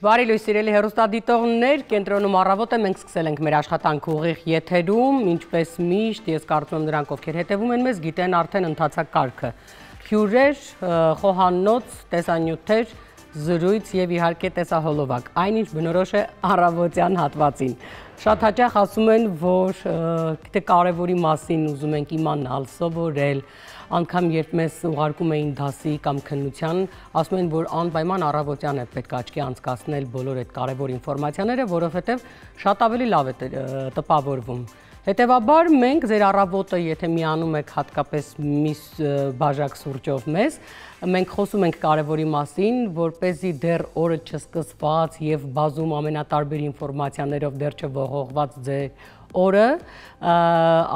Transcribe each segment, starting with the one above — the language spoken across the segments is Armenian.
Բարի լույս սիրելի հեռուստադիտողներ, կենտրոնում առավոտ է, մենք սկսել ենք մեր աշխատանք ուղիղ եթերում, ինչպես միշտ, ես կարծում եմ նրանք, ովքեր հետևում են մեզ, գիտեն արդեն ընթացակ կարգը։ Հյուրեր, խոհանոց, տեսանյութեր, զրույց եւ իհարկե տեսահոլովակ, այնինչ բնորոշ է առավոտյան հատվածին։ Շատ հաճախ ասում են, որ գիտե կարևորի մասին ուզում ենք իմանալ, սովորել, անգամ երբ մեզ ուղարկում էին դասի կամ քննության, ասում են, որ անպայման առավոտյան է պետք աչքի անցկացնել բոլոր այդ կարևոր ինֆորմացիաները, որովհետև շատ ավելի լավ է տպավորվում։ Հետևաբար մենք ձեր առավոտը, եթե միանում եք հատկապես մի բաժակ սուրճով մեզ, մենք խոսում ենք կարևորի մասին, որպեսզի դեռ օրը չսկսված եւ բազում ամենատարբեր ինֆորմացիաներով դեռ չողողված ձեր օրը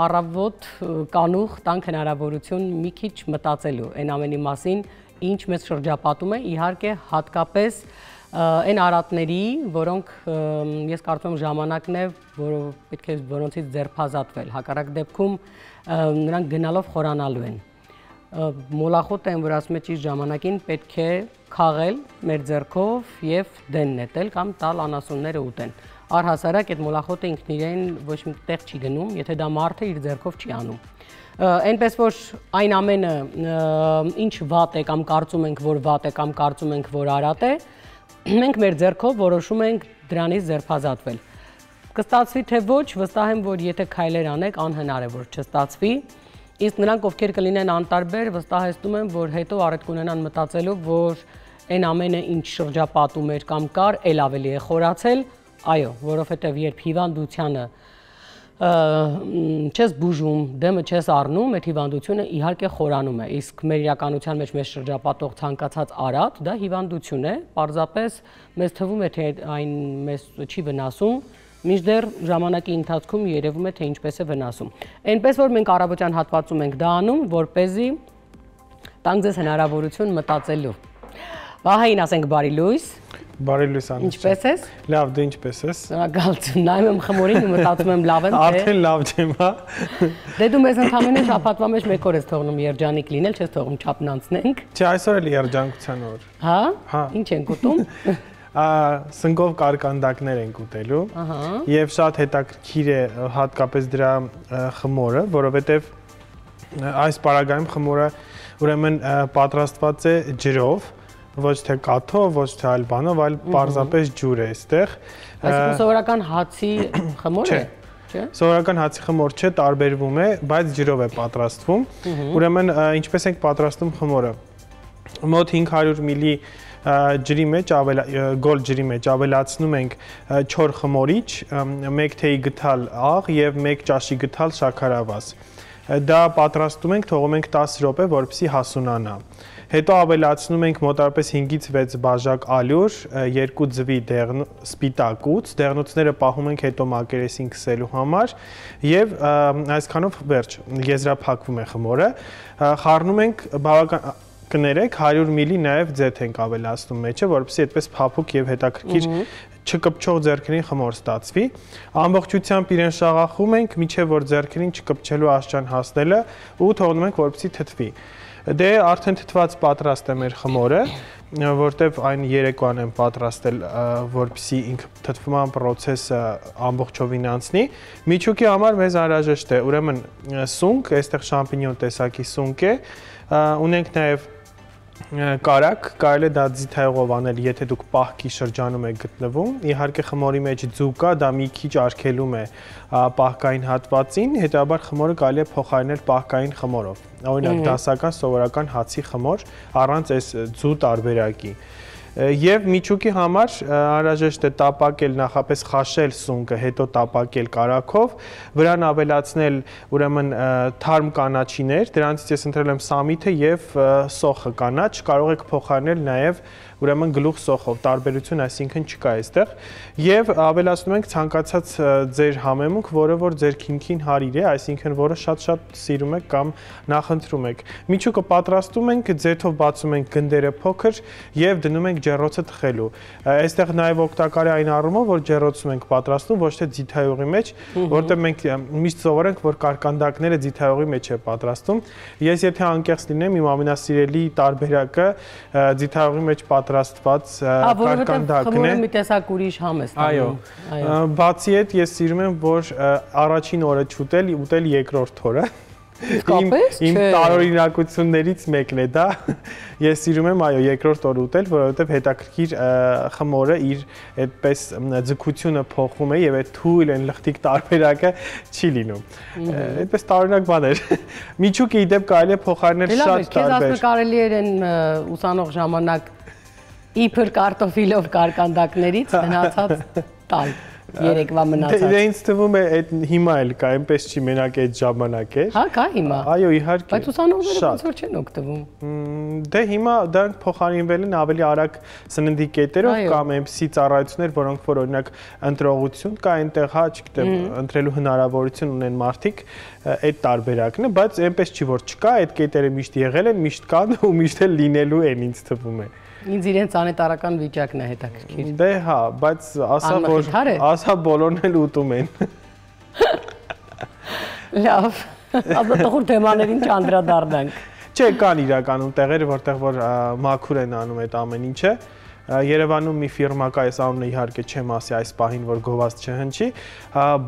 առավոտ կանուխ տանք հնարավորություն մի քիչ մտածելու այն ամենի մասին, ինչ մեզ շրջապատում է, իհարկե հատկապես այն արատների, որոնք ես կարծում եմ ժամանակն է, պետք է որոնցից ձերբազատվել, հակառակ դեպքում նրանք գնալով խորանալու են։ Մոլախոտը են, որ ասում է ճիշտ ժամանակին պետք է քաղել մեր ձեռքով եւ դեն նետել կամ տալ անասունները ուտեն։ Առհասարակ այդ մոլախոտը ինքն իրեն ոչ մի տեղ չի գնում, եթե դա մարդը իր ձեռքով չի անում։ Այնպես որ այն ամենը, ինչ վատ է կամ կարծում ենք, որ վատ է կամ կարծում ենք, որ արատ է, մենք մեր ձեռքով որոշում ենք դրանից ձերբազատվել։ Կստացվի թե ոչ, վստահ եմ, որ եթե քայլեր անեք, անհնար է, որ չստացվի։ Իսկ նրանք, ովքեր կլինեն անտարբեր, վստահեցնում եմ, որ հետո առիթ կունենան մտածելով, որ այն ամենը, ինչ շրջապատում էր կամ կար, ել ավելի է խորացել, այո, որովհետև երբ հիվանդությանը չես բուժում, դեմը չես առնում, այդ հիվանդությունը իհարկե խորանում է, իսկ մեր իրականության մեջ մեզ շրջապատող ցանկացած արատ, դա հիվանդություն է, պարզապես մեզ թվում է, թե այն մեզ չի վնասում, մինչդեռ ժամանակի ընթացքում երևում է, թե ինչպես է վնասում։ Այնպես որ մենք առավոտյան հատվածում ենք դա անում, որպեսզի տանք ձեզ հնարավորություն մտածելու։ Վահային ասենք բարի լույս։ Բարի լույս Աննա։ Ինչպես ես։ Լավ, դու ինչպես ես։ Շնորհակալություն, նայում եմ խմորին ու մտածում եմ լավ եմ, թե։ Արդեն լավ չեմ, հա։ Դե դու մեզ ընդհանրապես շաբաթվա մեջ մեկ օր ես թողնում երջանիկ լինել, չես թողում չափն անցնենք։ Չէ, այսօր էլ երջանկության օր։ Հա։ Հա։ Ինչ ենք ուտում։ Սնկով կարկանդակներ ենք ուտելու։ Եվ շատ հետաքրքիր է հատկապես դրա խմորը, որովհետև այս պարագայում խմորը ուրեմն պատրաստված է ջրով, ոչ թե կաթով, ոչ թե այլ բանով, այլ պարզապես ջուր է այստեղ։ Այսինքն սովորական հացի խմոր է, չէ՞։ Սովորական հացի խմոր չէ, տարբերվում է, բայց ջրով է պատրաստվում։ Ուրեմն ինչպես ենք պատրաստում խմորը։ Մոտ 500 մլի ջրի մեջ գոլ ջրի մեջ ավելացնում ենք 4 խմորիչ, 1 թեյի գթալ աղ եւ 1 ճաշի գթալ շաքարավազ։ Դա պատրաստում ենք, թողում ենք 10 րոպե, որպեսզի հասունանա։ Հետո ավելացնում ենք մոտավորապես 5-ից 6 բաժակ ալյուր, 2 ձվի սպիտակուց, դեղնուցները պահում ենք հետո մակերեսին քսելու համար եւ այսքանով վերջ, եզրափակվում է խմորը։ Խառնում ենք բավական կներեք 100 մլի նաև ձեթ ենք ավելացնում մեջը, որպեսզի այդպես փափուկ եւ հետաքրքիր չկպչող ձեռքերին խմոր ստացվի։ Ամբողջությամբ իրեն շաղախում ենք, միջև որ ձեռքերին չկպչելու աստիճան հասնելը ու թողնում ենք, որպեսզի թթվի։ Դե արդեն թթված պատրաստ է մեր խմորը, որտեվ այն երեկոյան եմ պատրաստել, որպեսզի ինքը թթվման process-ը ամբողջովին անցնի։ Միջուկի համար մեզ անհրաժեշտ է, ուրեմն սունկ, այստեղ շամպինյոն տեսակի սունկ է, ունենք նաև կարակ, կարելի է դա ձիթայողով անել, եթե դուք պահքի շրջանում եք գտնվում, իհարկե խմորի մեջ ձու կա, դա մի քիչ արգելում է պահքային հատվածին, հետաբար խմորը կարելի է փոխարինել պահքային խմորով, օրինակ դասական սովորական հացի խմոր առանց այս ձու տարբերակի։ Եվ միջուկի համար անհրաժեշտ է տապակել, նախապես խաշել սունկը, հետո տապակել կարակով, վրան ավելացնել ուրեմն թարմ կանաչիներ, դրանցից ես ընտրել եմ սամիթը եւ սոխը կանաչ, կարող եք փոխարինել նաեւ ուրեմն գլուխ սոխով, տարբերություն այսինքն չկա այստեղ, եւ ավելացնում ենք ցանկացած ձեր համեմունք, որը որ ձեր քինքին հարիր է, այսինքն որը շատ-շատ սիրում եք կամ նախընտրում եք։ Միջուկը պատրաստում ենք, ձեթով բացում ենք գնդերը փոքր եւ դնում ենք ջեռոցը թխելու։ Այստեղ նաեւ օգտակար է այն առումով, որ ջեռոցում ենք պատրաստում, ոչ թե ձիթայողի մեջ, որտեղ մենք միշտ սովորենք, որ կարկանդակները ձիթայողի մեջ է պատրաստում։ Ես եթե անկեղծ լինեմ, իմ ամենասիրելի տարբերակը ձիթայողի մեջ պատրաստված կարկանդակն է։ Խմորը մի տեսակ ուրիշ համ է ստանում։ Այո։ Բացի այդ ես սիրում եմ, որ առաջին օրը չուտել, ուտել երկրորդ օրը։ Իմ տարօրինակություններից մեկն է դա։ Ես սիրում եմ, այո, երկրորդ օր ուտել, որովհետև հետաքրքիր խմորը իր այդպես ձգությունը փոխում է եւ այդ թույլ են լղտիկ տարբերակը չի լինում։ Այդպես տարօրինակ բան էր։ Միջուկը ի դեպ կարելի է փոխարինել շատ տարբեր։ Քեզ ասում կարելի էր այն ուսանող ժամանակ իբր կարտոֆիլով կարկանդակներից մնացած տալ։ Երեկվա մնացած։ Դե ինձ թվում է այդ հիմա էլ կա, այնպես չի մենակ այդ ժամանակ էր։ Հա, կա հիմա։ Այո, իհարկե։ Բայց ուսանողները ոնց որ չեն օգտվում։ Դե հիմա դրանք փոխարինվել են ավելի արագ սննդի կետերով կամ այնպիսի ծառայություններ, որոնք որ օրինակ ընտրողություն կա այնտեղ, հա, չգիտեմ, ընտրելու հնարավորություն ունեն մարդիկ, այդ տարբերակն է, բայց այնպես չի որ չկա, այդ կետերը միշտ եղել են, միշտ կան ու միշտ էլ լինելու են, ինձ թվում է։ Ինձ իրենց անետարական վիճակն է հետաքրքիր։ Դե հա, բայց ասա բոլորն էլ ուտում են։ Լավ, ապա տխուր թեմաներին չանդրադառնանք։ Չէ, կան իրականում տեղեր, որտեղ որ մաքուր են անում այդ ամեն ինչը։ Երևանում մի ֆիրմա կա, այս անունը իհարկե չեմ ասի այս պահին, որ գովազդ չհնչի,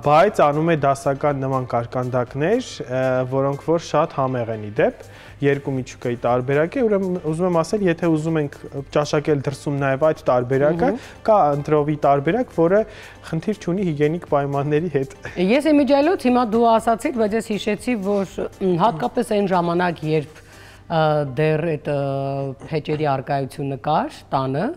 բայց անում է դասական նման կարկանդակներ, որոնք որ շատ համեղ են ի դեպ, երկու միջուկայի տարբերակ է, ուրեմն ուզում եմ ասել, եթե ուզում ենք ճաշակել դրսում նաև այդ տարբերակը, կա ընտրովի տարբերակ, որը խնդիր չունի հիգիենիկ պայմանների հետ։ Ես իմիջիայլոց հիմա դու ասացիր, բայց ես հիշեցի, որ հատկապես այն ժամանակ, երբ դեռ այդ փեճերի արկայությունը կար տանը,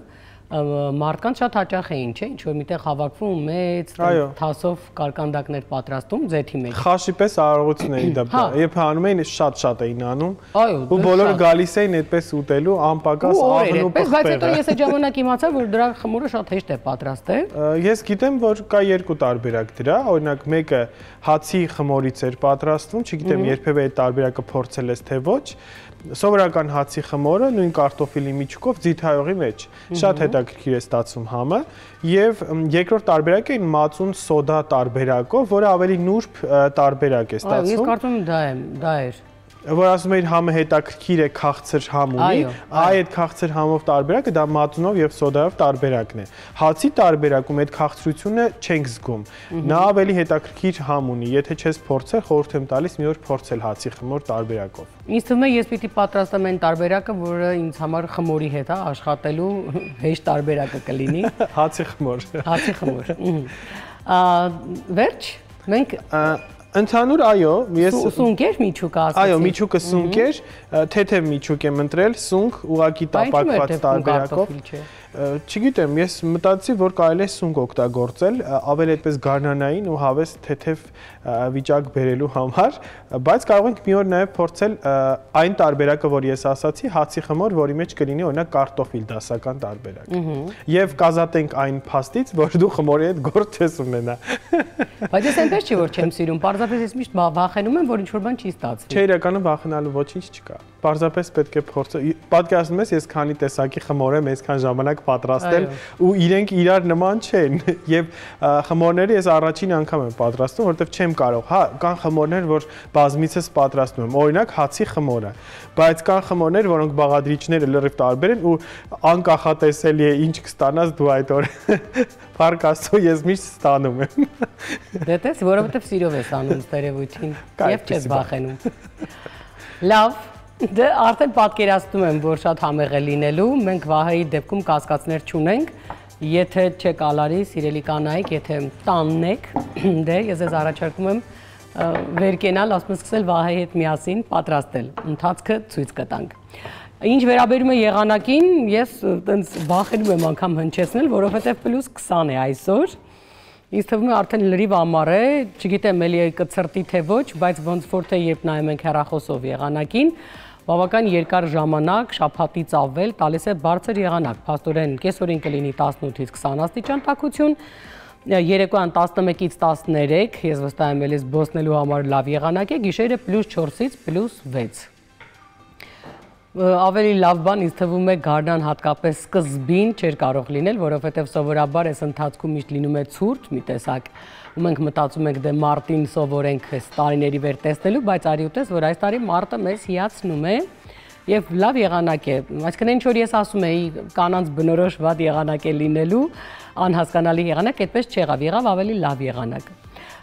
մարդկանց շատ հաճախ էին, չէ՞, ինչ որ միտեղ հավաքվում մեծ թասով կարկանդակներ պատրաստում ձեթի մեջ։ Խաշի պես արարողություն էին դա։ Երբ անում էին, շատ էին անում։ Այո, ու բոլորը գալիս էին այդպես ուտելու, անպակաս աղն ու պղպեղը։ Բայց հետո ես այդ ժամանակ իմացա, որ դրա խմորը շատ հեշտ է պատրաստել։ Ես գիտեմ, որ կա երկու տարբերակ դրա, օրինակ մեկը հացի խմորից էր պատրաստվում, չգիտեմ երբևէ այդ տարբերակը փորձել ես թե ոչ։ Սովորական հացի խմորը նույն կարտոֆիլի միջուկով ձիթայողի մեջ շատ հետաքրքիր է ստացվում համը եւ երկրորդ տարբերակը այն մածուն սոդա տարբերակով, որը ավելի նուրբ տարբերակ է ստացվում։ Ես կարծում եմ դա էր։ Որ ասում էի համը հետաքրքիր է, քաղցր համ ունի, այդ քաղցր համով տարբերակը դա մածունով եւ սոդայով տարբերակն է։ Հացի տարբերակում այդ քաղցրությունը չենք զգում։ Նա ավելի հետաքրքիր համ ունի, եթե չես փորձել, խորհուրդ եմ տալիս մի օր փորձել հացի խմոր տարբերակով։ Ինձ թվում է ես պիտի պատրաստեմ այն տարբերակը, որը ինձ համար խմորի հետ է աշխատելու հեշտ տարբերակը կլինի։ Հացի խմոր։ Հացի խմոր։ Վերջ, մենք Ընդհանուր այո, ես սունկեր միջուկ ասացի։ Այո, միջուկը սունկեր, թեթև միջուկ եմ ընտրել, սունկ, ուղղակի տապակված տարբերակով։ Չգիտեմ, ես մտածեցի, որ կարելի է սունկ օգտագործել, ավելի այդպես գարնանային ու հավես թեթև վիճակ բերելու համար, բայց կարող ենք մի օր նաև փորձել այն տարբերակը, որ ես ասացի, հացի խմոր, որի մեջ կլինի օրինակ կարտոֆիլ դասական տարբերակ։ Եվ կազատենք այն փաստից, որ դու խմորի հետ գործ չես ունենա։ Բայց ես այնպես չի որ չեմ սիրում, պարզապես ես միշտ վախենում եմ, որ ինչ-որ բան չի ստացվի։ Չէ, իրականում վախենալու ոչինչ չկա։ Պարզապես պետք է փորձել։ Պատկերացնում ես, ես քանի տեսակի խմոր եմ այսքան ժամանակ պատրաստել ու իրենք իրար նման չեն։ Եվ խմորները ես առաջին անգամ եմ պատրաստում, որովհետև չեմ կարող։ Հա, կան խմորներ, որ բազմիցս պատրաստում եմ։ Օրինակ հացի խմորը, բայց կան խմորներ, որոնք բաղադրիչները լրիվ տարբեր են ու անկախատեսելի է ինչ կստանաս դու այդ օրը։ Փառք Աստծո, ես միշտ ստանում եմ։ Դե տես, որովհետև սիրով ես անում ստերևույթին եւ չես վախենում։ Լավ, դե արդեն պատկերացնում եմ, որ շատ համեղ է լինելու, մենք Վահեի դեպքում կասկածներ չունենք, եթե չեք ալարի, սիրելի կանայք, եթե տանն եք, դե ես ես առաջարկում եմ վեր կենալ, ասում եմ սկսել Վահեի հետ միասին պատրաստել, ընթացքը ցույց կտանք։ Ինչ վերաբերում է եղանակին, ես տենց վախենում եմ անգամ հնչեցնել, որովհետև +20 է այսօր։ Ինձ թվում է արդեն լրիվ ամառ է, չգիտեմ էլի կցրտի թե ոչ, բայց ոնց որ թե երբ նայում ենք հեռախոսով եղանակին, բավական երկար ժամանակ, շաբաթից ավել, տալիս է բարձր եղանակ, փաստորեն կեսօրին կլինի 18-ից 20 աստիճան տաքություն, երեկոյան 11-ից 13, ես վստահ եմ էլի զբոսնելու համար լավ եղանակ է, գիշերը +4-ից +6։ Ավելի լավ բան ինձ թվում է գարնան հատկապես սկզբին չէր կարող լինել, որովհետև սովորաբար այս ընթացքում միշտ լինում է ցուրտ, մի տեսակ, ու մենք մտածում ենք դե մարտին սովորենք այս տարիների վեր տեսնելու, բայց արի ուտես, որ այս տարի մարտը մեզ հիացնում է, եւ լավ եղանակ է, այսինքն ինչ որ ես ասում էի կանանց բնորոշ վատ եղանակ է լինելու, անհասկանալի եղանակ, այդպես չեղավ, եղավ ավելի լավ եղանակ։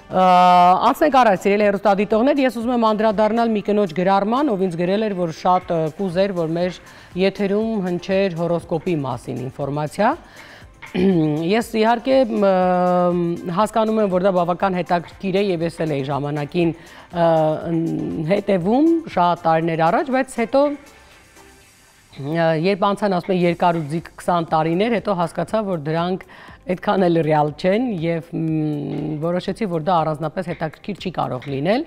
Անցնենք առաջ, սիրելի հեռուստադիտողներ, ես ուզում եմ անդրադառնալ մի կնոջ գրառման, ով ինձ գրել էր, որ շատ կուզեր, որ մեր եթերում հնչեր հորոսկոպի մասին ինֆորմացիա։ Ես իհարկե հասկանում եմ, որ դա բավական հետաքրքիր է եւ ես էլ էի ժամանակին հետևում շատ տարիներ առաջ, բայց հետո երբ անցան ասում են երկարուձիգ 20 տարիներ, հետո հասկացա, որ դրանք այդքան էլ ռեալ չեն եւ որոշեցի, որ դա առանձնապես հետաքրքիր չի կարող լինել,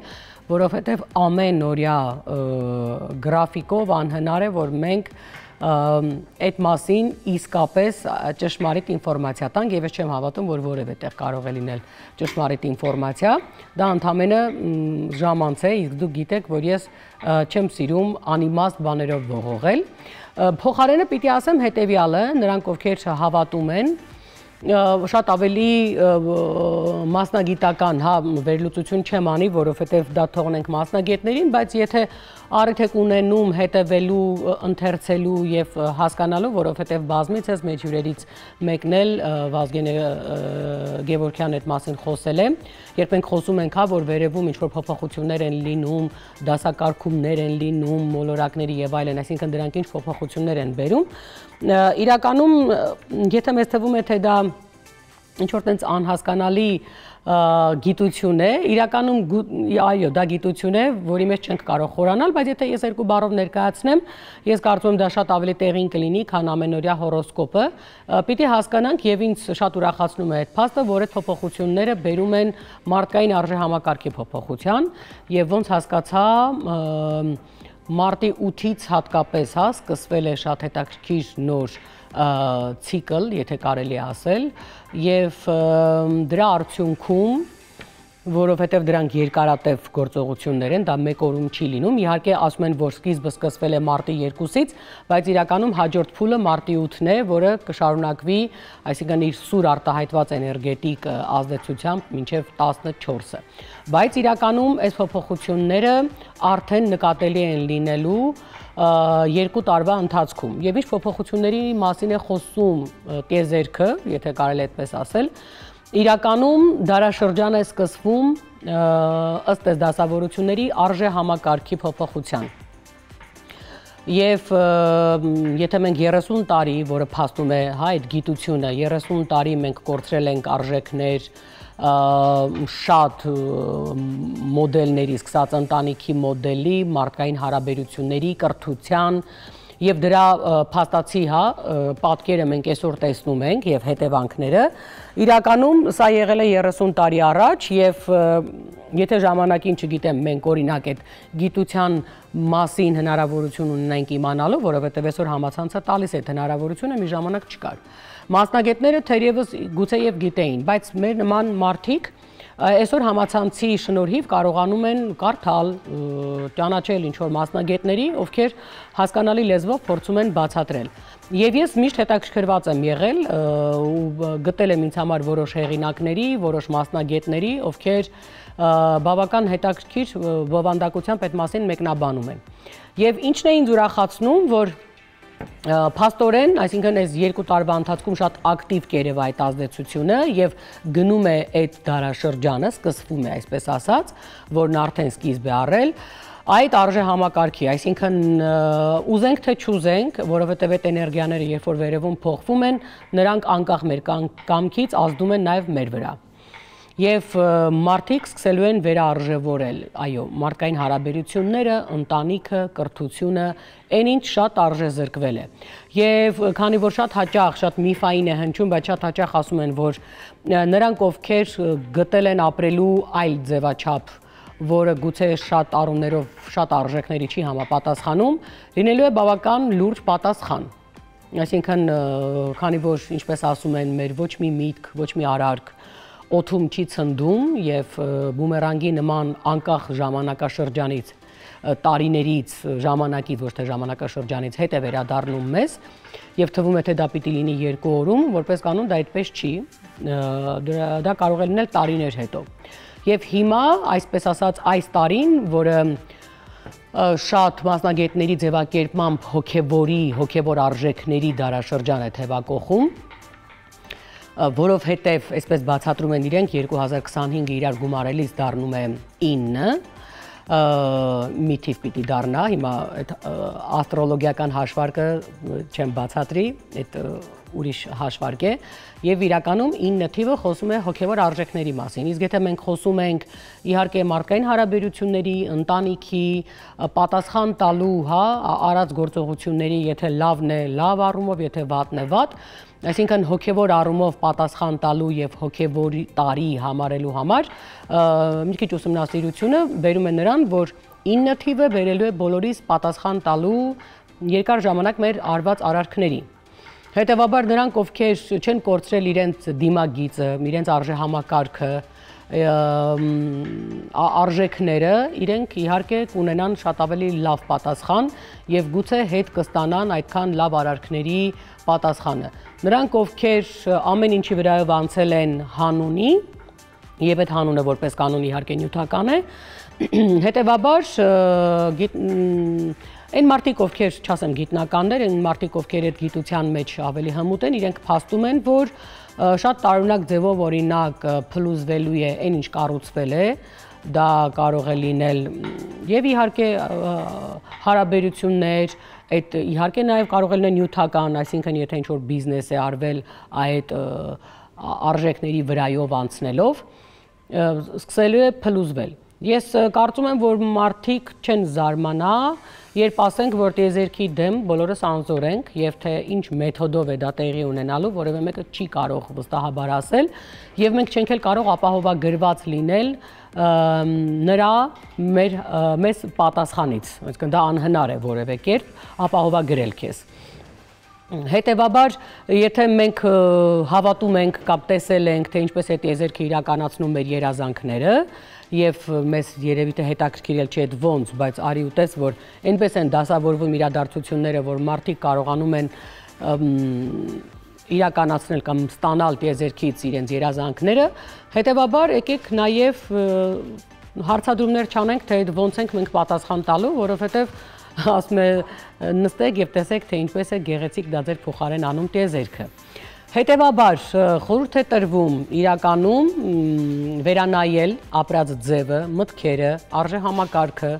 որովհետեւ ամեն օրյա գրաֆիկով անհնար է, որ մենք այդ մասին իսկապես ճշմարիտ ինֆորմացիա տանք եւ ես չեմ հավատում, որ որևէ տեղ կարող է լինել ճշմարիտ ինֆորմացիա, դա ընդհանրապես ժամանց է, իսկ դուք գիտեք, որ ես չեմ սիրում անիմաստ բաներով ողողել։ Փոխարենը պիտի ասեմ հետեւյալը, նրանք ովքեր հավատում են, շատ ավելի մասնագիտական վերլուծություն չեմ անի, որովհետև դա թողնենք մասնագետներին, բայց եթե առիթ եք ունենում հետևելու, ընթերցելու եւ հասկանալու, որովհետև բազմիցս մեր հյուրերից մեկն էլ Վազգեն Գևորգյան այդ մասին խոսել է, երբ մենք խոսում ենք, որ վերևում ինչ որ փոփոխություններ են լինում, դասակարգումներ են լինում, մոլորակների եւ այլն, այսինքն դրանք ինչ փոփոխություններ են բերում, իրականում եթե մեզ թվում է թե դա ինչ որ տենց անհասկանալի գիտություն է, իրականում այո, դա գիտություն է, որի մեջ չենք կարող խորանալ, բայց եթե ես երկու բառով ներկայացնեմ, ես կարծում եմ դա շատ ավելի տեղին կլինի, քան ամենօրյա հորոսկոպը, պիտի հասկանանք եւ ինձ շատ ուրախացնում է այդ փաստը, որ այդ փոփոխությունները բերում են մարդկային արժեհամակարգի փոփոխության եւ ոնց հասկացա մարտի 8-ից հատկապես սկսվել է շատ հետաքրքիր նոր ցիկլ, եթե կարելի է ասել, եւ դրա արդյունքում, որովհետեւ դրանք երկարատև գործողություններ են, դա մեկ օրում չի լինում, իհարկե ասում են, որ սկիզբը սկսվել է մարտի 2-ից, բայց իրականում հաջորդ փուլը մարտի 8-ն է, որը կշարունակվի, այսինքն իր սուր արտահայտված էներգետիկ ազդեցությամբ մինչև 14-ը։ Բայց իրականում այս փոփոխությունները արդեն նկատելի են լինելու 2 տարվա ընթացքում եւ ինչ փոփոխությունների մասին է խոսում տիեզերքը, եթե կարելի է այդպես ասել, իրականում դարաշրջան է սկսվում ըստ այս դասավորությունների արժեհամակարգի փոփոխության։ Եվ եթե մենք 30 տարի, որը փաստում է այդ գիտությունը, 30 տարի մենք կորցրել ենք արժեքներ, շատ մոդելների, սկսած ընտանիքի մոդելի, մարդկային հարաբերությունների, կրթության եւ դրա փաստացի պատկերը մենք այսօր տեսնում ենք եւ հետևանքները, իրականում սա եղել է 30 տարի առաջ եւ եթե ժամանակին, չգիտեմ, մենք օրինակ այդ գիտության մասին հնարավորություն ունենք իմանալու, որովհետեւ այսօր համացանցը տալիս է հնարավորությունը, մի ժամանակ չկար։ Մասնագետները թերևս գուցեև գիտեին, բայց մեր նման մարդիկ այսօր համացանցի շնորհիվ կարողանում են կարդալ, ճանաչել ինչ-որ մասնագետների, ովքեր հասկանալի լեզվով փորձում են բացատրել։ Եվ ես միշտ հետաքրքրված եմ եղել ու գտել եմ ինձ համար որոշ հեղինակների, որոշ մասնագետների, ովքեր բավական հետաքրքիր բովանդակությամբ այդ մասին մեկնաբանում են։ Եվ ինչն է ինձ ուրախացնում, որ փաստորեն, այսինքն այս 2 տարվա ընթացքում շատ ակտիվ կերև այդ ազդեցությունը եւ գնում է այդ դարաշրջանը, սկսվում է այսպես ասած, որն արդեն սկիզբ է առել, այդ արժեհամակարգի, այսինքն ուզենք թե չուզենք, որովհետեւ այդ էներգիաները երբ որ վերևում փոխվում են, նրանք անկախ մեր կամքից ազդում են նաեւ մեր վրա։ Եվ մարդիկ սկսելու են վերարժևորել, այո, մարդկային հարաբերությունները, ընտանիքը, կրթությունը, այն ինչ շատ արժեզրկվել է։ Եվ քանի որ շատ հաճախ, շատ միֆային է հնչում, բայց շատ հաճախ ասում են, որ նրանք ովքեր գտել են ապրելու այլ ձևաչափ, որը գուցե շատ առումներով շատ արժեքների չի համապատասխանում, լինելու է բավական լուրջ պատասխան։ Այսինքն, քանի որ, ինչպես ասում են, մեր ոչ մի միտք, ոչ մի արարք օդում չի ցնդում եւ բումերանգի նման անկախ ժամանակաշրջանից, տարիներից, ժամանակից, ոչ թե ժամանակաշրջանից հետ է վերադառնում մեզ եւ թվում է թե դա պիտի լինի 2 օրում, որպես կանոն դա այդպես չի, դա կարող է լինել տարիներ հետո։ Եվ հիմա, այսպես ասած, այս տարին, որը շատ մասնագետների ձևակերպմամբ հոգևոր արժեքների դարաշրջան է թևակողում, որովհետև, այսպես բացատրում են իրենք, 2025-ը իրար գումարելիս դառնում է 9, մի թիվ պիտի դառնա, հիմա այդ աստրոլոգիական հաշվարկը չեմ բացատրի, այդ ուրիշ հաշվարկ է, եւ իրականում 9 թիվը խոսում է հոգևոր արժեքների մասին։ Իսկ եթե մենք խոսում ենք իհարկե մարդկային հարաբերությունների, ընտանիքի, պատասխան տալու, հա, արած գործողությունների, եթե լավն է լավ առումով, եթե վատն է վատ, այսինքն հոգևոր առումով պատասխան տալու եւ հոգևորի տարի համարելու համար մի քիչ ուսումնասիրությունը բերում է նրան, որ 9 թիվը բերելու է բոլորիս պատասխան տալու երկար ժամանակ մեր արված արարքների։ Հետևաբար նրանք, ովքեր չեն կորցրել իրենց դիմագիծը, իրենց արժեհամակարգը, արժեքները, իրենք իհարկե կունենան շատ ավելի լավ պատասխան եւ գուցե հետ կստանան այդքան լավ արարքների պատասխանը։ Նրանք, ովքեր ամեն ինչի վրայով անցել են հանունի, եւ այդ հանունը որպես կանոն իհարկե նյութական է, հետևաբար այն մարդիկ, ովքեր, չասեմ գիտնականներ, այն մարդիկ, ովքեր այդ գիտության մեջ ավելի հմուտ են, իրենք փաստում են, որ շատ տարօրինակ ձևով օրինակ փլուզվելու է այն ինչ կառուցվել է, դա կարող է լինել եւ իհարկե հարաբերություններ, այդ իհարկե նաեւ կարող է լինել նյութական, այսինքն եթե ինչ-որ բիզնես է արվել այդ արժեքների վրայով անցնելով, սկսելու է փլուզվել։ Ես կարծում եմ, որ մարդիկ չեն զարմանա, երբ ասենք, որ տիեզերքի դեմ բոլորս անզոր ենք եւ թե ինչ մեթոդով է դա տեղի ունենալու, որևէ մեկը չի կարող վստահաբար ասել, եւ մենք չենք էլ կարող ապահովագրված լինել նրա մեզ պատասխանից, այսինքն դա անհնար է որևէ կերպ ապահովագրել քեզ։ Հետևաբար, եթե մենք հավատում ենք կամ տեսել ենք, թե ինչպես է տիեզերքը իրականացնում մեր երազանքները, եւ մեզ երևի թե հետաքրքիրել չի այդ ոնց, բայց արի ու տես, որ այնպես են դասավորվում իրադարձությունները, որ մարդիկ կարողանում են իրականացնել կամ ստանալ տիեզերքից իրենց երազանքները, հետևաբար եկեք նաեւ հարցադրումներ չանենք, թե ոնց ենք մենք պատասխան տալու, որովհետեւ ասում է նստեք եւ տեսեք, թե ինչպես է գեղեցիկ դա ձեր փոխարեն անում տիեզերքը։ Հետևաբար խորհուրդ է տրվում իրականում վերանայել ապրած ձևը, մտքերը, արժեհամակարգը,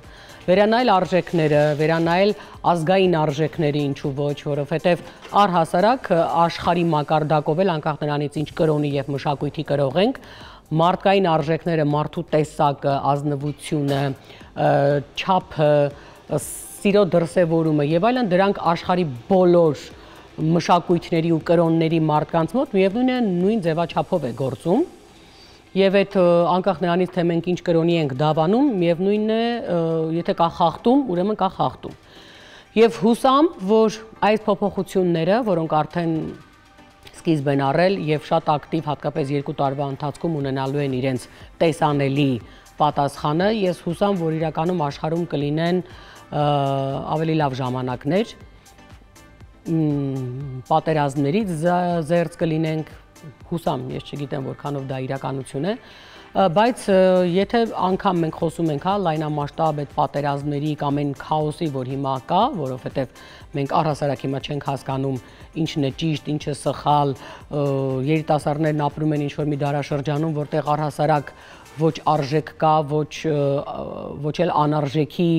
վերանայել արժեքները, վերանայել ազգային արժեքները, ինչու ոչ, որովհետև առհասարակ աշխարհի մակարդակով էլ անկախ նրանից ինչ կրոնի եւ մշակույթի կրող ենք, մարդկային արժեքները, մարդու տեսակը, ազնվությունը, չափը, սիրո դրսևորումը եւ այլն, դրանք աշխարհի բոլոր մշակույթների ու կրոնների մարդկանց մոտ միևնույն է նույն ձևաչափով է գործում եւ այդ անկախ նրանից թե մենք ինչ կրոնի ենք դավանում միևնույնն է եթե կա խախտում ուրեմն կա խախտում եւ հուսամ որ այս փոփոխությունները որոնք արդեն սկիզբ են առել եւ շատ ակտիվ հատկապես 2 տարվա ընթացքում ունենալու են իրենց տեսանելի պատասխանը ես հուսամ որ իրականում աշխարհում կլինեն ավելի լավ ժամանակներ պատերազմներից զերծ կլինենք, հուսամ, ես չգիտեմ որքանով դա իրականություն է, բայց եթե անգամ մենք խոսում ենք լայնամասշտաբ այդ պատերազմների կամ այն քաոսի, որ հիմա կա, որովհետև մենք առհասարակ հիմա չենք հասկանում ինչն է ճիշտ, ինչը սխալ, երիտասարդներն ապրում են ինչ-որ մի դարաշրջանում, որտեղ առհասարակ ոչ արժեք կա, ոչ էլ անարժեքի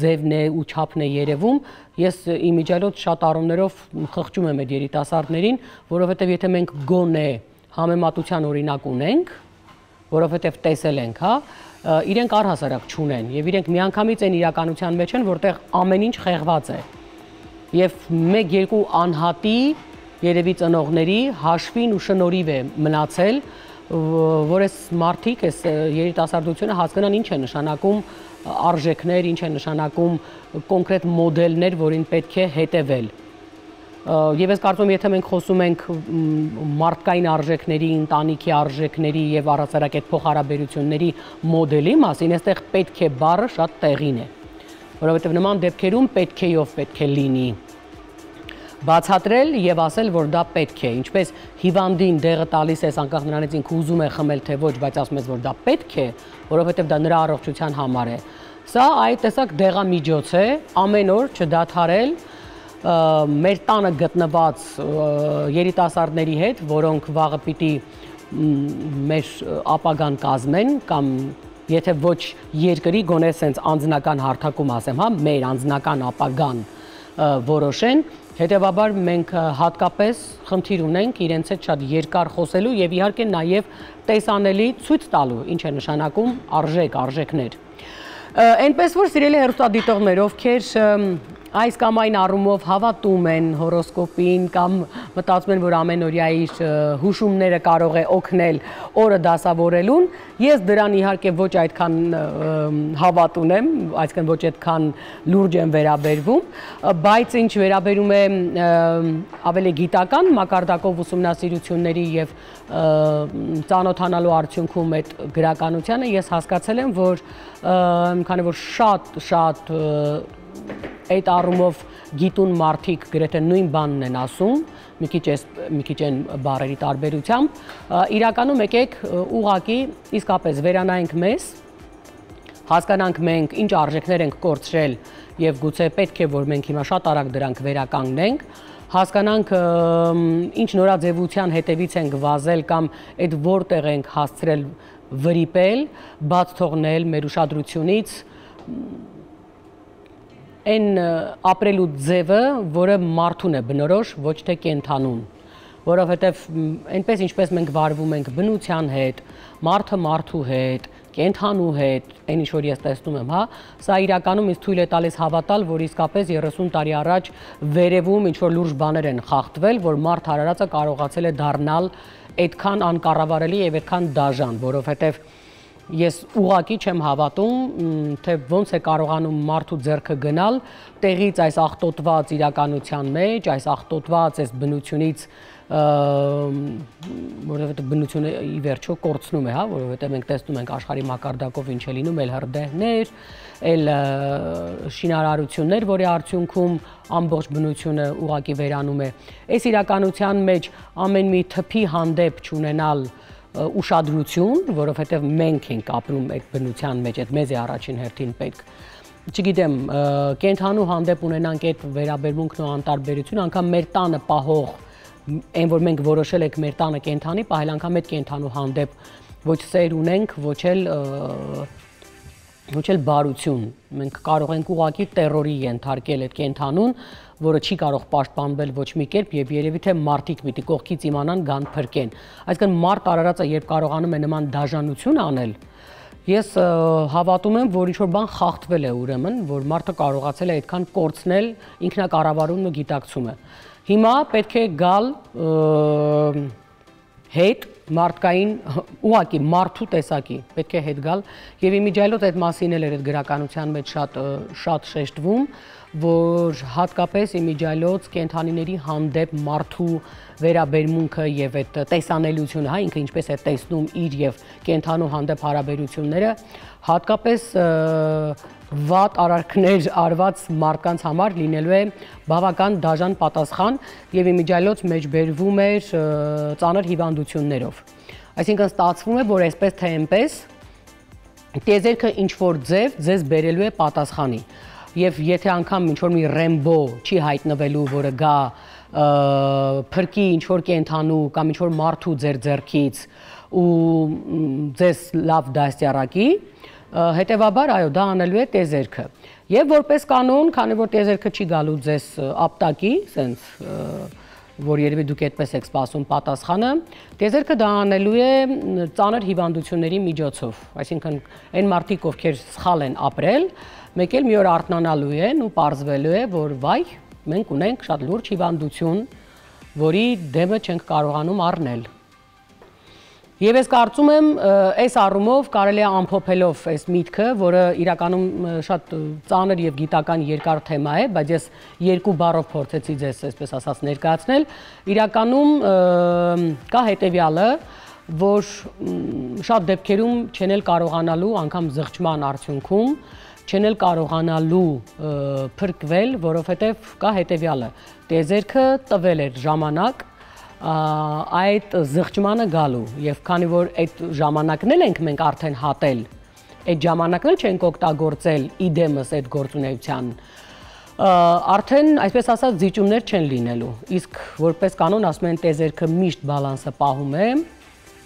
ձևն է ու չափն է երևում, ես իմիջիայլոց շատ առումներով խղճում եմ այդ երիտասարդներին, որովհետև եթե մենք գոնե համեմատության օրինակ ունենք, որովհետև տեսել ենք, իրենք առհասարակ չունեն եւ իրենք միանգամից այն իրականության մեջ են, որտեղ ամեն ինչ խեղված է։ Եվ 1-2 անհատի երևի ծնողների հաշվին ու շնորհիվ է մնացել, որ այս մարդիկ, այս երիտասարդությունը հասկանան ինչ է նշանակում արժեքներ, ինչ է նշանակում կոնկրետ մոդելներ, որին պետք է հետևել։ Եվ ես կարծում եմ, եթե մենք խոսում ենք մարդկային արժեքների, ընտանիքի արժեքների եւ առհասարակ այդ փոխհարաբերությունների մոդելի մասին, այստեղ պետք է բառը շատ տեղին է, որովհետեւ նման դեպքերում պետք էով պետք է լինի բացատրել եւ ասել, որ դա պետք է, ինչպես հիվանդին դեղը տալիս ես անկախ նրանից ինքը ուզում է խմել թե ոչ, բայց ասում ես, որ դա պետք է, որովհետեւ դա նրա առողջության համար է։ Սա այդ տեսակ դեղամիջոց է, ամեն օր չդադարել մեր տանը գտնված երիտասարդների հետ, որոնք վաղը պիտի մեր ապագան կազմեն կամ եթե ոչ երկրի գոնե սենց անձնական հարթակում ասեմ, հա, մեր անձնական ապագան որոշեն, հետևաբար մենք հատկապես խնդիր ունենք իրենց հետ շատ երկար խոսելու եւ իհարկե նաեւ տեսանելի ցույց տալու, ինչ է նշանակում արժեքներ։ Այնպես որ սիրելի հեռուստադիտողներ, ովքեր այս կամ այն առումով հավատում են հորոսկոպին կամ մտածում են, որ ամենօրյա իր հուշումները կարող է օգնել օրը դասավորելուն, ես դրան իհարկե ոչ այդքան հավատ ունեմ, այսինքն ոչ այդքան լուրջ եմ վերաբերվում, բայց ինչ վերաբերում է ավելի գիտական մակարդակով ուսումնասիրությունների եւ ծանոթանալու արդյունքում այդ գրականությանը ես հասկացել եմ, որ քանի որ շատ այդ առումով գիտուն մարդիկ գրեթե նույն բանն են ասում, մի քիչ են բառերի տարբերությամբ, իրականում եկեք ուղղակի իսկապես վերանայենք մեզ, հասկանանք մենք ինչ արժեքներ ենք կորցրել եւ գուցե պետք է որ մենք հիմա շատ արագ դրանք վերականգնենք, հասկանանք ինչ նորաձևության հետևից ենք վազել կամ այդ որտեղ ենք հասցրել վրիպել, բաց թողնել մեր ուշադրությունից այն ապրելու ձևը, որը մարդուն է բնորոշ, ոչ թե կենդանուն, որովհետև այնպես ինչպես մենք վարվում ենք բնության հետ, մարդը մարդու հետ, կենդանու հետ, այն ինչ որ ես տեսնում եմ, հա, սա իրականում ինձ թույլ է տալիս հավատալ, որ իսկապես 30 տարի առաջ վերևում ինչ որ լուրջ բաներ են խախտվել, որ մարդ հարարածը կարողացել է դառնալ այդքան անկառավարելի եւ այդքան դաժան, որովհետև ես ուղղակի չեմ հավատում, թե ոնց է կարողանում մարդու ձեռքը գնալ տեղից այս աղտոտված իրականության մեջ, այս աղտոտված այս բնությունից, որովհետև բնությունը ի վերջո կորցնում է, հա, որովհետև մենք տեսնում ենք աշխարհի մակարդակով ինչ է լինում, էլ հրդեհներ, էլ շինարարություններ, որի արդյունքում ամբողջ բնությունը ուղղակի վերանում է։ Այս իրականության մեջ ամեն մի թփի հանդեպ չունենալ ուշադրություն, որովհետև մենք ենք ապրում այդ բնության մեջ, այդ մեզ է առաջին հերթին պետք։ Չգիտեմ, կենդանու հանդեպ ունենանք այդ վերաբերմունքն ու անտարբերություն, անգամ մեր տանը պահող, այն որ մենք որոշել ենք մեր տանը կենդանի պահել, անգամ այդ կենդանու հանդեպ ոչ սեր ունենք, ոչ էլ բարություն։ Մենք կարող ենք ուղղակի տերորի ենթարկել այդ կենդանուն, որը չի կարող պաշտպանվել ոչ մի կերպ եւ երևի թե մարդիկ պիտի կողքից իմանան գան փրկեն։ Այսինքն մարդ արարածը երբ կարողանում է նման դաժանություն անել, ես հավատում եմ, որ ինչ-որ բան խախտվել է ուրեմն, որ մարդը կարողացել է այդքան կորցնել ինքնակառավարումն ու գիտակցումը։ Հիմա պետք է գալ հետ մարդկային ուղղակի մարդու տեսակի պետք է հետ գալ եւ իմիջիայլոց այդ մասին էլ էր այդ գրականության մեջ շատ շեշտվում, որ հատկապես իմիջիայլոց կենդանիների հանդեպ մարդու վերաբերմունքը եւ այդ տեսանելիությունը, հա, ինքը ինչպես է տեսնում իր եւ կենդանու հանդեպ հարաբերությունները, հատկապես վատ արարքներ արված մարդկանց համար լինելու է բավական դաժան պատասխան եւ իմիջիայլոց մեջբերվում էր ծանր հիվանդություններով։ Այսինքն ստացվում է, որ այսպես թե այնպես տիեզերքը ինչ որ ձեզ բերելու է պատասխանի։ Եվ եթե անգամ ինչ որ մի Ռեմբո չի հայտնվելու, որը գա փրկի ինչ որ կենդանու կամ ինչ որ մարդու ձեր ձեռքից ու ձեզ լավ դաստիարակի, հետևաբար այո, դա անելու է տիեզերքը։ Եվ որպես կանոն, քանի որ տիեզերքը չի գալու ձեզ ապտակի, սենց որ երևի դուք այդպես եք սպասում պատասխանը, տիեզերքը դա անելու է ծանր հիվանդությունների միջոցով, այսինքն այն մարդիկ, ովքեր սխալ են ապրել, մեկ էլ մի օր արթնանալու են ու պարզվելու է, որ վայ, մենք ունենք շատ լուրջ հիվանդություն, որի դեմը չենք կարողանում առնել։ Եվ ես կարծում եմ, այս առումով կարելի է ամփոփելով այս միտքը, որը իրականում շատ ծանր եւ գիտական երկար թեմա է, բայց ես երկու բառով փորձեցի ձեզ այսպես ասած ներկայացնել, իրականում կա հետեւյալը, որ շատ դեպքերում չեն էլ կարողանալու անգամ զղջման արդյունքում չեն էլ կարողանալու փրկվել, որովհետեւ կա հետեւյալը, տիեզերքը տվել էր ժամանակ այդ զղջմանը գալու եւ քանի որ այդ ժամանակն ենք մենք արդեն հատել այդ ժամանակն էլ չենք օգտագործել իդեմս այդ գործունեության, արդեն, այսպես ասած, զիջումներ չեն լինելու, իսկ որպես կանոն ասում են տիեզերքը միշտ բալանսը պահում է,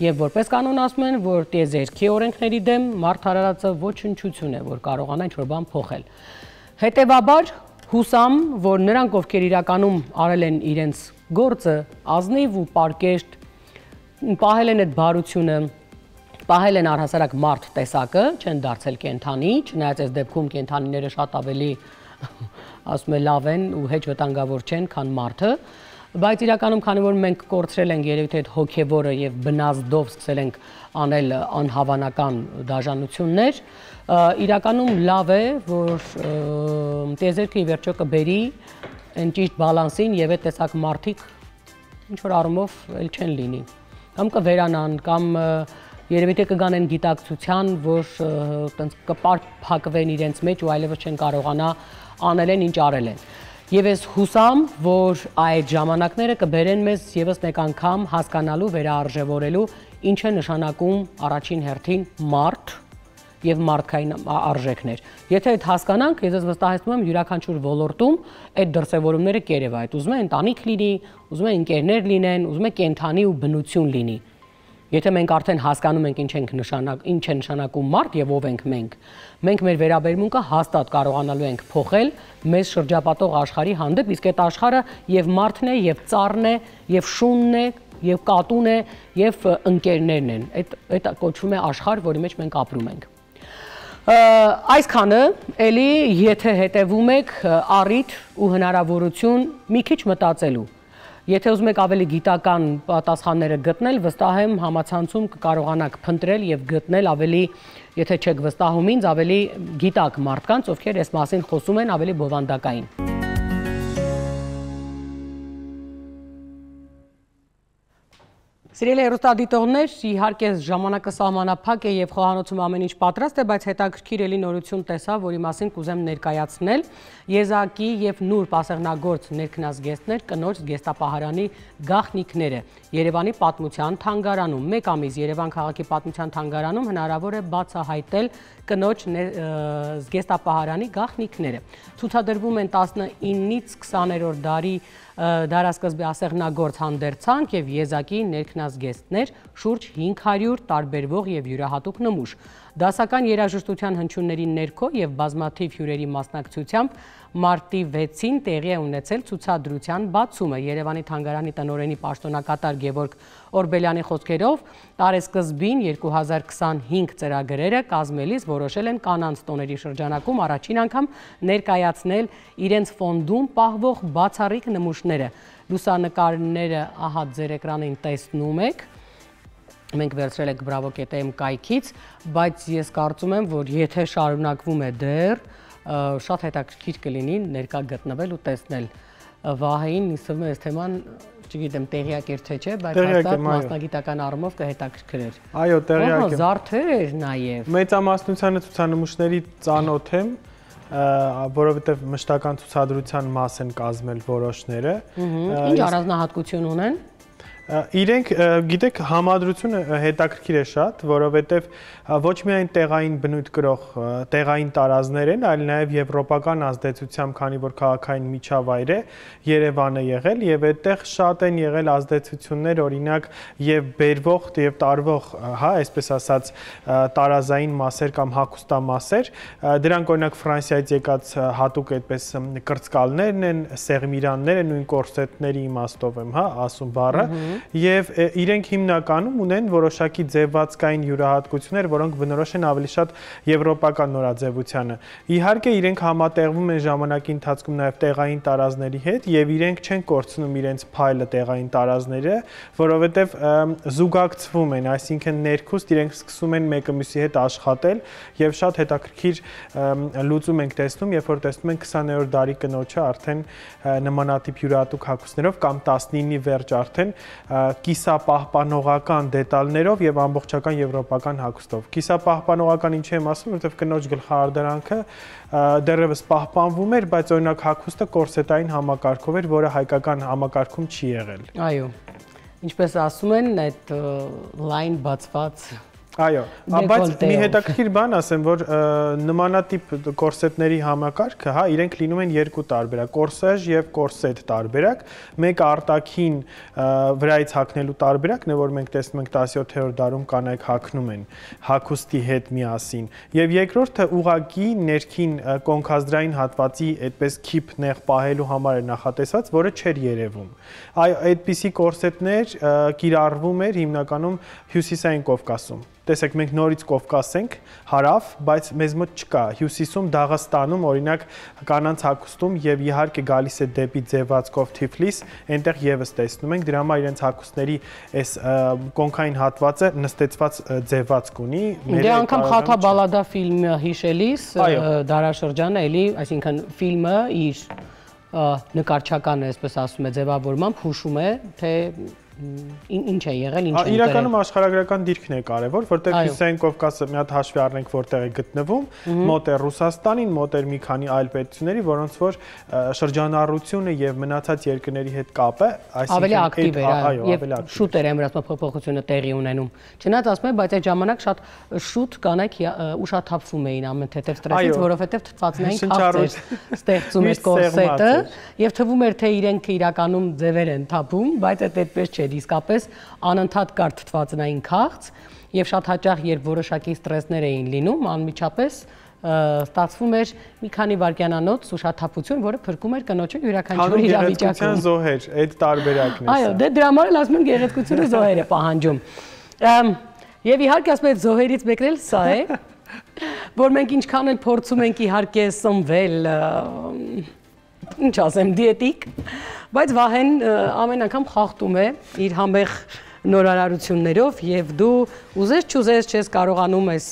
եւ որպես կանոն ասում են, որ տիեզերքի օրենքների դեմ մարդ արարածը ոչնչություն է, որ կարողանա ինչ-որ բան փոխել։ Հետևաբար, հուսամ, որ նրանք, ովքեր իրականում արել են իրենց գործը, ազնիվ ու պարկեշտ, պահել են այդ բարությունը, պահել են առհասարակ մարդ տեսակը, չեն դարձել կենդանի, չնայած այս դեպքում կենդանիները շատ ավելի, ասում է, լավ են ու հեչ վտանգավոր չեն, քան մարդը, բայց իրականում, քանի որ մենք կորցրել ենք երևի թե այդ հոգևորը եւ բնազդով սկսել ենք անել անհավանական դաժանություններ, իրականում լավ է, որ տիեզերքը ի վերջո կբերի այն ճիշտ բալանսին եւ այդ տեսակ մարդիկ ինչ որ առումով էլ չեն լինի, կամ կվերանան, կամ երևի թե կգան այն գիտակցության, որ տենց կփակվեն իրենց մեջ ու այլևս չեն կարողանա անել են ինչ արել են։ Եվ ես հուսամ, որ այդ ժամանակները կբերեն մեզ եւս մեկ անգամ հասկանալու, վերարժևորելու ինչ է նշանակում առաջին հերթին մարդ եւ մարդկային արժեքներ։ Եթե այդ հասկանանք, ես վստահեցնում եմ յուրաքանչյուր ոլորտում այդ դրսևորումները կերևա, այդ ուզում է ընտանիք լինի, ուզում է ընկերներ լինեն, ուզում է կենդանի ու բնություն լինի։ Եթե մենք արդեն հասկանում ենք ինչ է նշանակում մարդ եւ ով ենք մենք մեր վերաբերմունքը հաստատ կարողանալու ենք փոխել մեզ շրջապատող աշխարհի հանդեպ, իսկ այդ աշխարհը եւ մարդն է, եւ ծառն է, եւ շունն է, եւ կատուն է, եւ ընկերներն են։ Այդ կոչվում է աշխարհ, որի մեջ մենք ապրում ենք։ Այսքանը էլի եթե հետևում եք առիթ ու հնարավորություն մի քիչ մտածելու։ Եթե ուզում եք ավելի գիտական պատասխանները գտնել, վստահ եմ համացանցում կկարողանաք փնտրել եւ գտնել ավելի, եթե չեք վստահում ինձ, ավելի գիտակ մարդկանց, ովքեր այս մասին խոսում են ավելի բովանդակային։ Սիրելի հեռուստադիտողներ, իհարկե ժամանակը սահմանափակ է եւ խոհանոցում ամեն ինչ պատրաստ է, բայց հետաքրքիր էլի նորություն տեսա, որի մասին կուզեմ ներկայացնել։ Եզակի եւ նուրբ ասեղնագործ ներքնազգեստներ կնոջ զգեստապահարանի գաղտնիքները Երևանի պատմության թանգարանում։ Մեկ ամիս Երևան քաղաքի պատմության թանգարանում հնարավոր է բացահայտել կնոջ զգեստապահարանի գաղտնիքները։ Ցուցադրվում են 19-ից 20-րդ դարի դարասկզբի ասեղնագործ հանդերձանք եւ եզակի ներքնազգեստներ, շուրջ 500 տարբերվող եւ յուրահատուկ նմուշ։ Դասական երաժշտության հնչյունների ներքո եւ բազմաթիվ հյուրերի մասնակցությամբ մարտի 6-ին տեղի է ունեցել ցուցադրության բացումը։ Երևանի թանգարանի տնօրենի պաշտոնակատար Գևորգ Օրբելյանի խոսքերով տարեսկզբին 2025 ծրագրերը կազմելիս որոշել են կանանց տոների շրջանակում առաջին անգամ ներկայացնել իրենց ֆոնդում պահվող բացառիկ նմուշները։ Լուսանկարները ահա ձեր էկրանին տեսնում եք։ Մենք վերցրել ենք Bravo.am կայքից, բայց ես կարծում եմ, որ եթե շարունակվում է դեռ, շատ հետաքրքիր կլինի ներկա գտնվել ու տեսնել։ Վահեին ինձ այս թեման, չգիտեմ, տեղյակ էր թե չէ, բայց հաստատ մասնագիտական առումով կհետաքրքրեր։ Այո, տեղյակ եմ։ Զարդեր նաև։ Մեծամասնությանը ցուցանմուշների ծանոթ եմ, որովհետև մշտական ցուցադրության մաս են կազմել որոշները։ Ինչ առանձնահատկություն ունեն։ Իրենք, գիտեք, համադրությունը հետաքրքիր է շատ, որովհետև ոչ միայն տեղային բնույթ կրող տեղային տարազներ են, այլ նաև եվրոպական ազդեցությամբ, քանի որ քաղաքային միջավայր է, Երևանը եղել եւ այդտեղ շատ են եղել ազդեցություններ, օրինակ, եւ բերվող եւ տարվող, հա, այսպես ասած, տարազային մասեր կամ հագուստամասեր, դրանք օրինակ Ֆրանսիայից եկած հատուկ այդպես կրծկալներն են, սեղմիրանները, նույն կորսետների իմաստով եմ, հա, ասում բառը, եւ իրենք հիմնականում ունեն որոշակի ձևվածքային յուրահատկություններ, որոնք բնորոշ են ավելի շատ եվրոպական նորաձևությանը։ Իհարկե իրենք համատեղվում են ժամանակի ընթացքում նաեւ տեղային տարազների հետ եւ իրենք չեն կորցնում իրենց փայլը տեղային տարազները, որովհետեւ զուգակցվում են, այսինքն ներքուստ իրենք սկսում են մեկը մյուսի հետ աշխատել եւ շատ հետաքրքիր լուծում ենք տեսնում, երբ որ տեսնում ենք 20-րդ դարի կնոջը արդեն նմանատիպ յուրահատուկ հագուստներով կամ 19-ի վերջ արդեն կիսապահպանողական դետալներով եւ ամբողջական եվրոպական հագուստով։ Կիսապահպանողական ինչի եմ ասում, որովհետեւ կնոջ գլխարդարանքը դեռևս պահպանվում էր, բայց օրինակ հագուստը կորսետային համակարգով էր, որը հայկական համակարգում չի եղել։ Այո։ Ինչպես ասում են, այդ լայն բացված Այո, բայց մի հետաքրքիր բան ասեմ, որ նմանատիպ կորսետների համակարգը, հա, իրենք լինում են երկու տարբերակ, կորսեժ եւ կորսետ տարբերակ, մեկը արտաքին վրայից հագնելու տարբերակն է, որ մենք տեսնում ենք 17-րդ դարում կանայք հագնում են հագուստի հետ միասին, եւ երկրորդը ուղղակի ներքին կոնքազդրային հատվածի այդպես քիփ նեղ պահելու համար է նախատեսված, որը չէր երևում։ Այո, այդպիսի կորսետներ կիրառվում էր հիմնականում Հյուսիսային Կովկասում։ Տեսեք, մենք նորից Կովկաս ենք, հարավ, բայց մեզ մոտ չկա։ Հյուսիսում, Դաղստանում, օրինակ, կանանց հագուստում եւ իհարկե գալիս է դեպի Ձևացկով Թիֆլիս, այնտեղ եւս տեսնում ենք, դրա համար իրենց հագուստների այս կոնքային հատվածը նստեցված ձևացք ունի։ Դե անգամ Խաթա Բալադա ֆիլմը հիշելիս դարաշրջանը էլի, այսինքն ֆիլմը իր նկարչական է, այսպես ասում է, ձևավորմամբ հուշում է, թե ինչ է եղել, ինչ է եղել։ Իրականում աշխարհագրական դիրքն է կարևոր, որտեղ Հյուսիսային Կովկասը մի հատ հաշվի առնենք, որտեղ է գտնվում, մոտ է Ռուսաստանին, մոտ է մի քանի այլ պետությունների, որոնց որ շրջանառությունը եւ մնացած երկրների հետ կապը, ավելի ակտիվ էր, եւ շուտ էր ամրացման փոփոխությունը տեղի ունենում։ Չնայած ասում եմ, բայց այդ ժամանակ շատ շուտ կանայք ուշաթափվում էին ամեն թեթև ստրեսից, որովհետեւ թթվածնային քաղց էր ստեղծում այս կորսետը, եւ թվում էր, թե իրենք իրականում ձևեր են թափում, բայց այդպես չէ, իսկապես անընդհատ կար թթվածնային քաղց եւ շատ հաճախ երբ որոշակի ստրեսներ էին լինում, անմիջապես ստացվում էր մի քանի վայրկյանանոց ուշաթափություն, որը փրկում էր կնոջը յուրաքանչյուր իրավիճակում։ Զոհեր, այդ տարբերակն է։ Այո, դե դրա համար էլ ասում են գեղեցկությունը զոհեր է պահանջում։ Եվ իհարկե ասում եմ զոհերից մեկն էլ սա է, որ մենք ինչքան էլ փորձում ենք իհարկե սնվել, ինչ ասեմ, դիետիկ, բայց Վահեն ամեն անգամ խախտում է իր համեղ նորարարություններով եւ դու ուզես չուզես չես կարողանում ես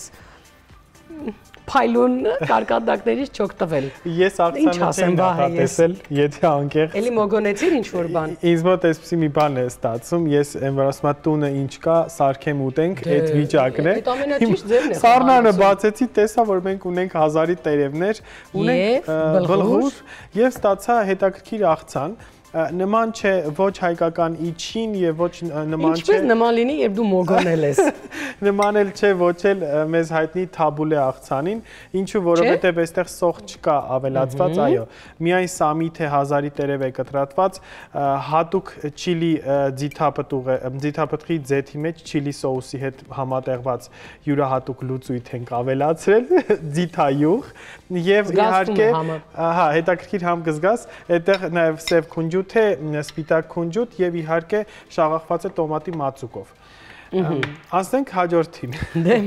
փայլուն կարկանդակներից չօգտվել։ Ես աղցանը չեմ նախատեսել, եթե անկեղծ։ Էլի մոգոնեցիր ինչ-որ բան։ Ինձ մոտ էսպիսի մի բան է ստացվում, ես այն որ ասում եմ տունը ինչ կա, սարքեմ ուտենք, այդ վիճակն է։ Այդ ամենաճիշտ ձևն է։ Սառնանը բացեցի, տեսա, որ մենք ունենք հազարի տերևներ, ունենք բլղուր եւ ստացա հետաքրքիր աղցան։ Նման չէ ոչ հայկական իջին եւ ոչ նման չէ։ Ինչպես նման լինի, երբ դու մոգոնել ես։ Նման էլ չէ ոչ էլ մեզ հայտնի թաբուլե աղցանին, ինչու որովհետեւ այստեղ սոխ չկա ավելացված, այո։ Միայն սամի թե հազարի տերև է կտրատված, հատուկ չիլի ձիթապտղի ձեթի մեջ չիլի սոուսի հետ համատեղված յուրահատուկ լուծույթ ենք ավելացրել, ձիթայուղ եւ իհարկե, հա, հետաքրքիր համ կզգաս, այդտեղ նաեւ սև քունջուտ է, սպիտակ քունջուտ եւ իհարկե շաղախված է տոմատի մածուկով։ Անցնենք հաջորդին։ Դե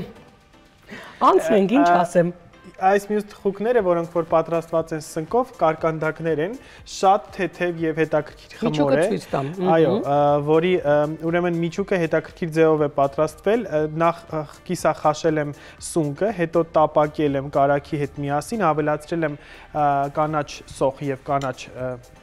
անցնենք, ինչ ասեմ։ Այս մյուս թխուկները, որոնք որ պատրաստված են սնկով, կարկանդակներ են, շատ թեթև եւ հետաքրքիր խմոր է։ Միջուկը ցույց տամ։ Այո, որի ուրեմն միջուկը հետաքրքիր ձևով է պատրաստվել, նախ կիսախաշել եմ սունկը, հետո տապակել եմ կարագի հետ միասին, ավելացրել եմ կանաչ սոխ եւ կանաչ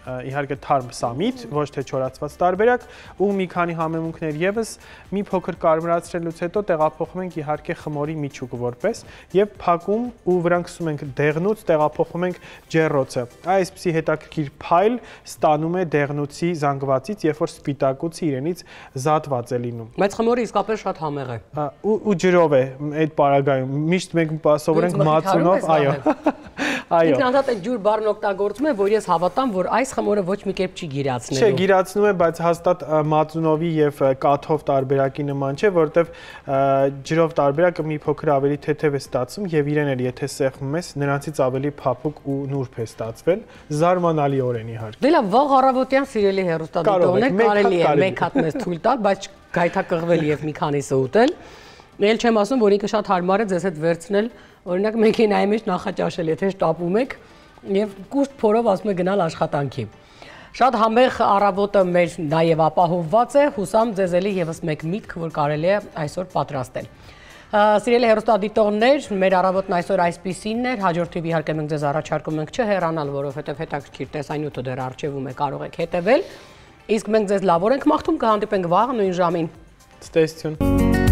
իհարկե թարմ սամիտ, ոչ թե չորացված տարբերակ, ու մի քանի համեմունքներ եւս մի փոքր կարմրացրելուց հետո տեղափոխում ենք իհարկե խմորի միջուկը որպես եւ փակում ու վրանքսում ենք դեղնուց, տեղափոխում ենք ջեռոցը։ Այսպիսի հետաքրքիր փայլ ստանում է դեղնուցի զանգվածից, երբ որ սպիտակուցը իրենից զատված է լինում։ Բայց խմորը իսկապես շատ համեղ է։ Ու ջրով է այդ պարագայում։ Միշտ մենք սովորենք մածունով, այո։ Այո։ Ինքն անդադ այդ ջուր բառն օգտագործում է, որ ես հավատամ, որ այս խմորը ոչ մի կերպ չի գիրացնելու։ Չէ, գիրացնում է, բայց հաստատ մածունովի եւ կաթով տարբերակի նման չէ, որտեվ ջրով տարբերակը մի փոքր ավելի թեթև է ստացվում եւ իրեն էլ եթե սեղմում ես, նրանցից ավելի փափուկ ու նուրբ է ստացվել, զարմանալիորեն իհարկե։ Դե լավ, վաղ առավոտյան սիրելի հեռուստադիտողներ, կարելի է մեկ հատ մեզ թույլ տալ, բայց գայթակղվել եւ մի քանիսը ուտել։ Էլ չեմ ասում, որ ինքը շատ հարմար է ձեզ հետ վերցնել, օրինակ մեքենայի մեջ նախաճաշել, եթե շտապում եք եւ կուշտ փորով ասում եք գնալ աշխատանքի։ Շատ համեղ առավոտը մեր նաեւ ապահովված է, հուսամ ձեզ էլի եւս մեկ միտք, որ կարելի է այսօր պատրաստել։ Սիրելի հեռուստադիտողներ, մեր առավոտն այսօր այսպիսինն էր, հաջորդիվ իհարկե մենք ձեզ առաջարկում ենք չհեռանալ, որովհետեւ հետաքրքիր տեսանյութը դեռ առջևում է, կարող եք հետևել։ Իսկ մենք ձեզ լավ օր ենք մաղթում, կհանդիպենք վաղ նույն ժամին։ Ցտեսություն։